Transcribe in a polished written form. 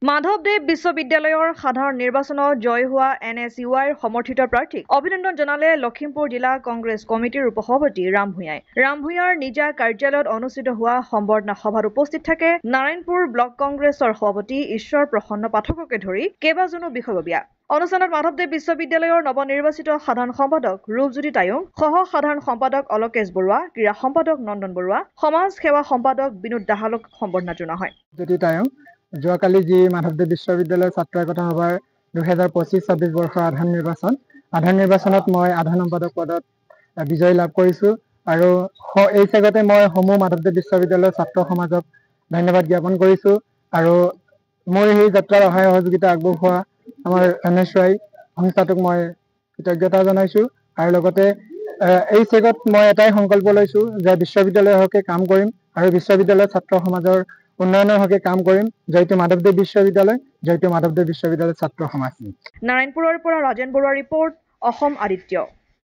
মাধৱদেৱ বিশ্ববিদ্যালয়ৰ সাধাৰণ নিৰ্বাচনত জয় হোৱা NSUIৰ সমৰ্থিত প্ৰাৰ্থীক অভিনন্দন জনালে লখিমপুৰ জিলা কংগ্ৰেছ কমিটিৰ উপসভাপতি ৰাম ভূঞাই। ৰাম ভূঞাৰ নিজা কাৰ্যালয়ত অনুষ্ঠিত হোৱা সম্বৰ্ধনা সভাত উপস্থিত থাকে নাৰায়ণপুৰ ব্লক কংগ্ৰেছৰ সভাপতি ঈশ্বৰ প্ৰসন্ন পাঠককে ধৰি কেইবাজনো বিষয়ববীয়া। অনুষ্ঠানত মাধৱদেৱ বিশ্ববিদ্যালয়ৰ নৱনিৰ্বাচিত সাধাৰণ সম্পাদক ৰূপজ্যোতি তায়ং, সহ সাধাৰণ সম্পাদক অলকেশ বৰুৱা, ক্ৰীড়া সম্পাদক নন্দন বৰুৱা, সমাজ সেৱা সম্পাদক বিনোদ দাহালক সম্বৰ্ধনা জনোৱা হয়। যোৱাকালি যি মাধৱদেৱ বিশ্ববিদ্যালয়ৰ ছাত্ৰ একতা সভাৰ 2025-26 বৰ্ষৰ আধাৰ নিৰ্বাচনত মই আধাৰ সম্পাদক পদত বিজয় লাভ কৰিছো আৰু এই চেগতে মই সমূহ মাধৱদেৱ বিশ্ববিদ্যালয়ৰ ছাত্ৰ সমাজক ধন্যবাদ জ্ঞাপন কৰিছো আৰু মোৰ এই যাত্ৰাৰ সহায় সহযোগিতা আগবঢ়োৱা আমাৰ NSUI সংস্থাটোক মই কৃতজ্ঞতা জনাইছো আৰু লগতে এই চেগত মই এটাই সংকল্প লৈছো যে বিশ্ববিদ্যালয়ৰ হকে কাম কৰিম আৰু বিশ্ববিদ্যালয়ৰ ছাত্ৰ সমাজৰ উন্নয়নৰ হকে কাম কৰিম। জয়টো মাধৱদেৱ বিশ্ববিদ্যালয়, জয়টো মাধৱদেৱ বিশ্ববিদ্যালয়ৰ ছাত্ৰ সমাজ। নাৰায়ণপুৰৰ পৰা ৰাজেন বৰুৱাৰ ৰিপৰ্ট, অসম আদিত্য।